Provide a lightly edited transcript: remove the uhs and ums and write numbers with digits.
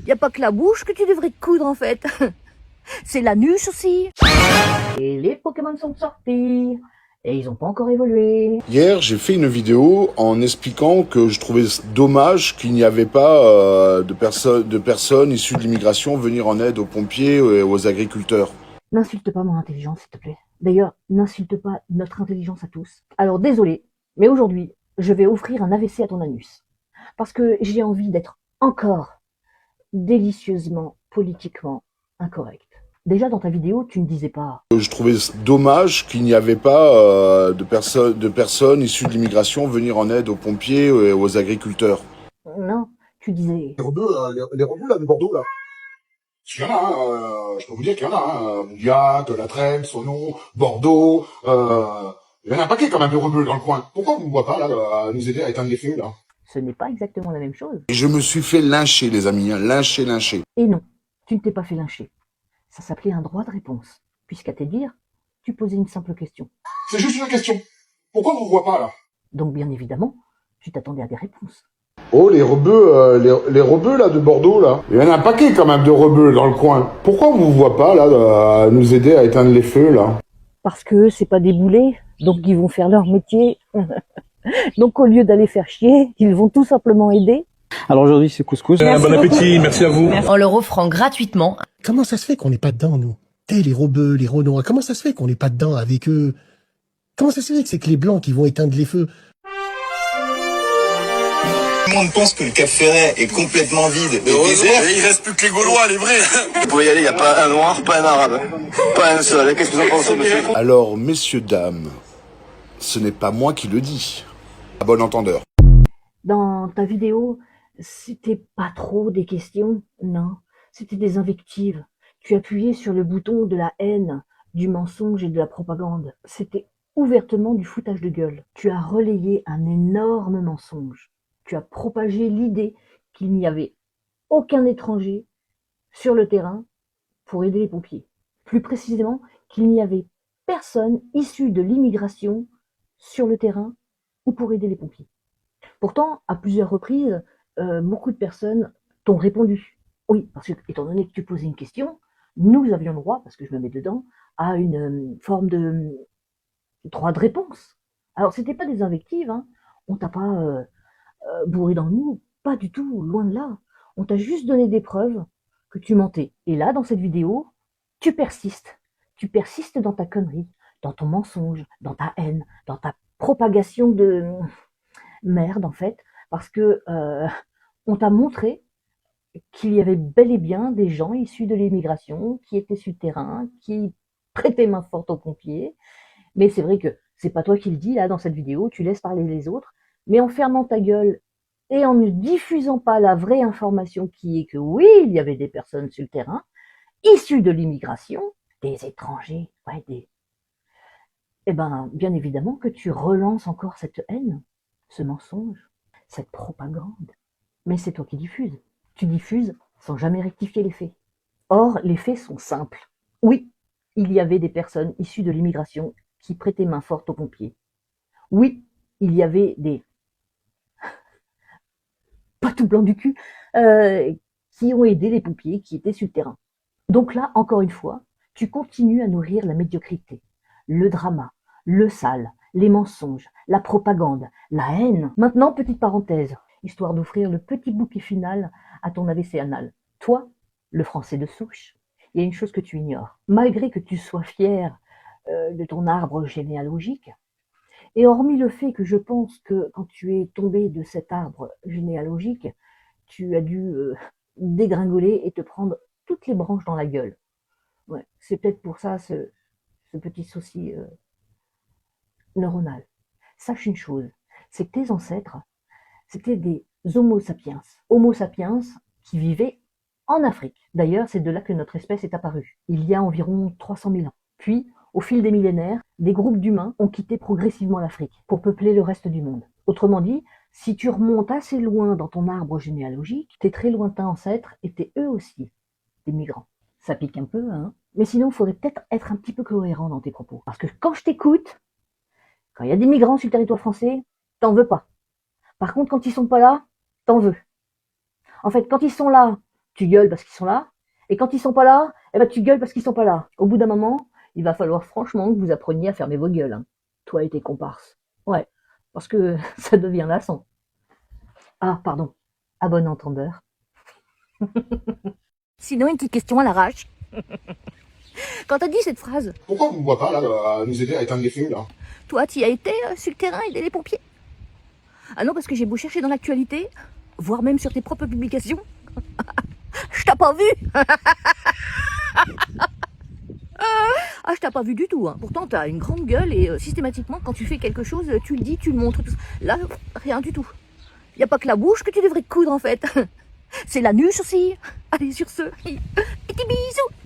Y a pas que la bouche que tu devrais te coudre en fait. C'est l'anus aussi. Et les Pokémon sont sortis. Et ils ont pas encore évolué. Hier, j'ai fait une vidéo en expliquant que je trouvais dommage qu'il n'y avait pas de personnes issues de l'immigration venir en aide aux pompiers et aux agriculteurs. N'insulte pas mon intelligence, s'il te plaît. D'ailleurs, n'insulte pas notre intelligence à tous. Alors désolé, mais aujourd'hui, je vais offrir un AVC à ton anus. Parce que j'ai envie d'être encore délicieusement, politiquement incorrect. Déjà dans ta vidéo, tu ne disais pas... Je trouvais dommage qu'il n'y avait pas de personnes issues de l'immigration venir en aide aux pompiers et aux agriculteurs. Non, tu disais... Les rebeux là de Bordeaux là. Il y en a, je peux vous dire qu'il y en a, Mouliac, La Trenne, Sono, Bordeaux, il y en a un paquet quand même de rebeux dans le coin. Pourquoi on ne voit pas là, à nous aider à éteindre les feux là? Ce n'est pas exactement la même chose. Et je me suis fait lyncher, les amis, hein, lyncher. Et non, tu ne t'es pas fait lyncher. Ça s'appelait un droit de réponse. Puisqu'à te dire, tu posais une simple question. C'est juste une question. Pourquoi on ne voit pas là? Donc bien évidemment, tu t'attendais à des réponses. Oh, les rebeux, les rebeux là de Bordeaux là. Il y en a un paquet quand même de rebeux dans le coin. Pourquoi on ne voit pas là, à nous aider à éteindre les feux là? Parce que c'est pas des boulets, donc ils vont faire leur métier. Donc au lieu d'aller faire chier, ils vont tout simplement aider. Alors aujourd'hui c'est couscous. Bon appétit, merci à vous. En leur offrant gratuitement. Comment ça se fait qu'on n'est pas dedans, nous? Les rebeux, les renois, comment ça se fait qu'on n'est pas dedans avec eux? Comment ça se fait que c'est que les blancs qui vont éteindre les feux? Tout le monde pense que le Cap Ferret est complètement vide et désert. Il reste plus que les Gaulois, les vrais. Vous pouvez y aller, il n'y a pas un noir, pas un arabe, pas un seul. Qu'est-ce que vous en pensez, monsieur? Alors, messieurs, dames, ce n'est pas moi qui le dis. À bon entendeur. Dans ta vidéo, c'était pas trop des questions, non. C'était des invectives. Tu appuyais sur le bouton de la haine, du mensonge et de la propagande. C'était ouvertement du foutage de gueule. Tu as relayé un énorme mensonge. Tu as propagé l'idée qu'il n'y avait aucun étranger sur le terrain pour aider les pompiers. Plus précisément, qu'il n'y avait personne issu de l'immigration sur le terrain ou pour aider les pompiers. Pourtant, à plusieurs reprises, beaucoup de personnes t'ont répondu. Oui, parce que, étant donné que tu posais une question, nous avions le droit, parce que je me mets dedans, à une forme de droit de réponse. Alors, c'était pas des invectives, hein. On t'a pas bourré dans le mou, pas du tout, loin de là. On t'a juste donné des preuves que tu mentais. Et là, dans cette vidéo, tu persistes. Tu persistes dans ta connerie, dans ton mensonge, dans ta haine, dans ta propagation de merde, en fait, parce que on t'a montré qu'il y avait bel et bien des gens issus de l'immigration qui étaient sur le terrain, qui prêtaient main forte aux pompiers. Mais c'est vrai que c'est pas toi qui le dis là dans cette vidéo, tu laisses parler les autres, mais en fermant ta gueule et en ne diffusant pas la vraie information qui est que oui, il y avait des personnes sur le terrain issues de l'immigration, des étrangers, ouais, eh ben, bien évidemment que tu relances encore cette haine, ce mensonge, cette propagande. Mais c'est toi qui diffuses. Tu diffuses sans jamais rectifier les faits. Or, les faits sont simples. Oui, il y avait des personnes issues de l'immigration qui prêtaient main forte aux pompiers. Oui, il y avait des... pas tout blanc du cul, qui ont aidé les pompiers qui étaient sur le terrain. Donc là, encore une fois, tu continues à nourrir la médiocrité, le drama, le sale, les mensonges, la propagande, la haine. Maintenant, petite parenthèse, histoire d'offrir le petit bouquet final à ton AVC anal. Toi, le français de souche, il y a une chose que tu ignores. Malgré que tu sois fier de ton arbre généalogique, et hormis le fait que je pense que quand tu es tombé de cet arbre généalogique, tu as dû dégringoler et te prendre toutes les branches dans la gueule. Ouais, c'est peut-être pour ça ce petit souci neuronal. Sache une chose, c'est que tes ancêtres, c'était des Homo sapiens. Homo sapiens qui vivaient en Afrique. D'ailleurs, c'est de là que notre espèce est apparue, il y a environ 300 000 ans. Puis, au fil des millénaires, des groupes d'humains ont quitté progressivement l'Afrique pour peupler le reste du monde. Autrement dit, si tu remontes assez loin dans ton arbre généalogique, tes très lointains ancêtres étaient eux aussi des migrants. Ça pique un peu, hein? Mais sinon, il faudrait peut-être être un petit peu cohérent dans tes propos. Parce que quand je t'écoute, quand il y a des migrants sur le territoire français, t'en veux pas. Par contre, quand ils sont pas là, t'en veux. En fait, quand ils sont là, tu gueules parce qu'ils sont là. Et quand ils sont pas là, eh ben, tu gueules parce qu'ils sont pas là. Au bout d'un moment, il va falloir franchement que vous appreniez à fermer vos gueules. Hein. Toi et tes comparses. Ouais. Parce que ça devient lassant. Ah, pardon. À bon entendeur. Sinon, une petite question à l'arrache. Quand t'as dit cette phrase, Pourquoi on ne voit pas, là, à nous aider à éteindre les feux, là? toi, tu y as été sur le terrain aider les pompiers? Ah non, parce que j'ai beau chercher dans l'actualité, voire même sur tes propres publications, je t'ai pas vu. Ah, je t'ai pas vu du tout. Hein. Pourtant, t'as une grande gueule et systématiquement, quand tu fais quelque chose, tu le dis, tu le montres. Là, rien du tout. Y a pas que la bouche que tu devrais te coudre en fait. C'est l'anus aussi. Allez, sur ce, et des bisous.